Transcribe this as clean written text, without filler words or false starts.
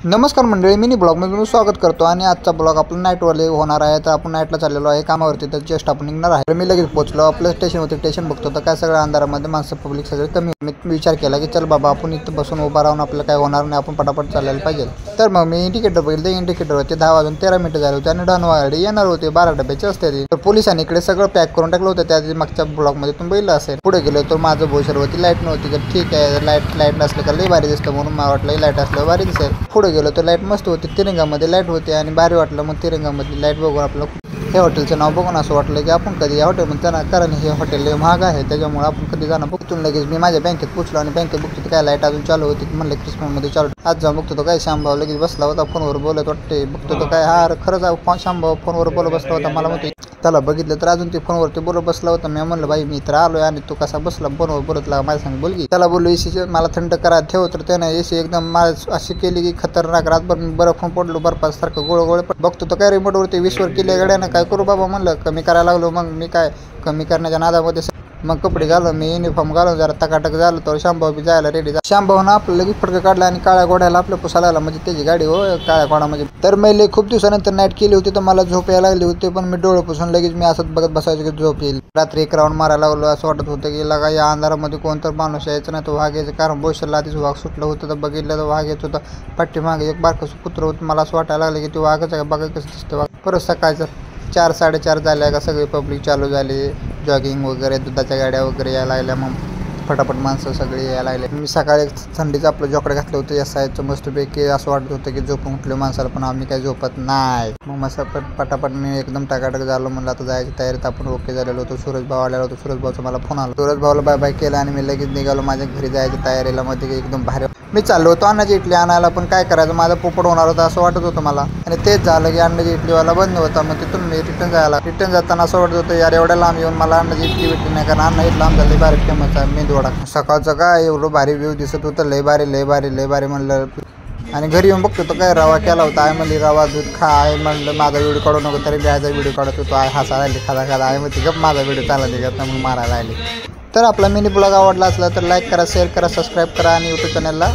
नमस्कार मंडळी, मिनी ब्लॉगमध्ये मी स्वागत करतो आणि आजचा ब्लॉग आपला नाईटवाले होणार आहे. तर आपण नाईटला चाललेलो आहे कामावरती, तर जस्ट आपण निघणार आहे. मी लगेच पोहोचलो आपल्या स्टेशनवरती. स्टेशन बघतो तर काय सगळ्या अंधारामध्ये माणसं पब्लिक सगळे कमी. मी विचार केला की चल बाबा आपण इथं बसून उभा राहून आपल्याला काय होणार नाही, आपण पटापट चालायला पाहिजे. तर मग मी इंडिकेटर बघितलं. इंडिकेटरवरती 10 वाजून 13 मिनिटं झाले होते आणि डनवाडी येणार होते. 12 डब्याचे असते. तर पोलिसांनी इकडे सगळं पॅक करून टाकलं होतं. त्या मागच्या ब्लॉगमध्ये तुम्ही बघितलं असेल. पुढे गेलो तर माझं भोसरवरती लाईट नव्हती. तर ठीक आहे, लाईट नसलं का लई भारी दिसतं, म्हणून मला वाटलं लाईट असलं भारी दिसेल. पुढे गेलो तर लाईट मस्त होती. तिरंगामध्ये लाईट होती आणि भारी वाटलं. मग तिरंगामधली लाईट बघून आपलं हे हॉटेलचं नाव बघून असं वाटलं की आपण कधी या हॉटेलमध्ये जाणार, कारण हे हॉटेल महाग आहे, त्याच्यामुळे आपण कधी जाणार. बघतून लगेच मी माझ्या बँकेत पोचलो आणि बँकेत बघतो तर काय लाईट अजून चालू होती. म्हणलं क्रिस्मसमध्ये चालू. आज जाऊन बघतो तो काय शांभाव लगेच बसला होता फोनवर बोलत वाटते. बघतो तो काय खरंच शांभाव फोनवर बोलत बसला होता. मला म्हणते त्याला बघितलं तर अजून ते फोनवरती बोलत बसला होता. मी म्हणलं बाई मी तर आलोय आणि तू कसा बसला फोनवर बोलत लागा माझ्या सांग बोलगी. त्याला बोललो एसी मला थंड करा ठेव, तर त्यानं एसी एकदम अशी केली की खतरनाक. रातभर मी बर्फ पडलो, बर्फासारखं गोळ बघतो तो काय रिमोटवरती 20वर केल्या गड्यानं. काय करू बाबा म्हणलं, कमी करायला लागलो. मग मी काय कमी करण्याच्या नादामध्ये मग कपडे घालून मी युनिफॉर्म घालून जरा टकाटक झालं. तर शांभाव बी जायला रेडी. शांभावनं आपलं लगेच फटका काढला आणि काळ्या घोड्याला आपल्या पुसायला लागला. म्हणजे त्याची गाडी हो काळ्या घोडा म्हणजे. तर मी खूप दिवसानंतर नाईट केली होती, तर मला झोप यायला लागली होती. पण मी डोळे पुसून लगेच मी असं बघत बसायचं की झोप येईल. रात्री 1 राऊंड मारायला लागलो. असं वाटत होतं की लगा या अंधारामध्ये कोणतर माणूस यायचं नाही. तो वाघ यायचं, कारण बोशरला आधीच वाघ सुटलं होतं. तर बघितलं तर वाघ येत होता. पाठीमागे एक बारकंसं कुत्रं होतं. मला असं वाटायला लागलं की ते वाघच आहे. बघा कसं दिसतं वाघ. परत सकाळचं 4 साडेचार झाल्या का सगळी पब्लिक चालू झाली. जॉगिंग वगैरे, दुधाच्या गाड्या वगैरे यायला लागल्या. मग फटाफट माणसं सगळी यायला लागले. मी सकाळी थंडीचं आपलं जॉकेट घातलं होतं या साईजचं मस्तपैकी. असं वाटत होतं की झोपून उठलो माणसाला, पण आम्ही काही झोपत नाही. मग मस्त पटापट मी एकदम टाकाटक झालो. म्हणलं आता जायची तयारीत आपण ओके झालेलो होतो. सूरज भाऊ आलेला होतो. सूरज भाऊचा मला फोन आला. सूरज भाऊला बाय बाय केला आणि मी लगेच निघालो माझ्या घरी जायच्या तयारीला. मध्ये एकदम भारी मी चाललो होतो अन्नाची इडली आणायला, पण काय करायचं माझा पोपट होणार होता असं वाटत होतं मला. आणि तेच झालं की अन्नाची इडलीवाला बंद होता. मग तिथून मी रिटर्न जाताना असं वाटत होतं यार एवढ्या लांब येऊन मला अन्नाची इडली भेटली नाही, कारण अन्न इथला आमचा लय भारी फेमस आहे मेदूवडा. सकाळचं काय एवढं भारी व्ह्यू दिसत होतं. लय भारी म्हणलं. आणि घरी येऊन बघतो तर काय रवा केला होता. आहे म्हणली रवा दूध खा. आहे म्हणलं माझा व्हिडिओ काढू नको, तरी बिहायचा व्हिडिओ काढत होतो. आहे हसायला लागली खादा आहे मग ती गप माझा व्हिडिओ चालला निघत म्हणून मारायला लागली. तर आपला मिनी ब्लॉग आवडला असला तर लाईक करा, शेअर करा, सबस्क्राईब करा आणि यूट्यूब चॅनलला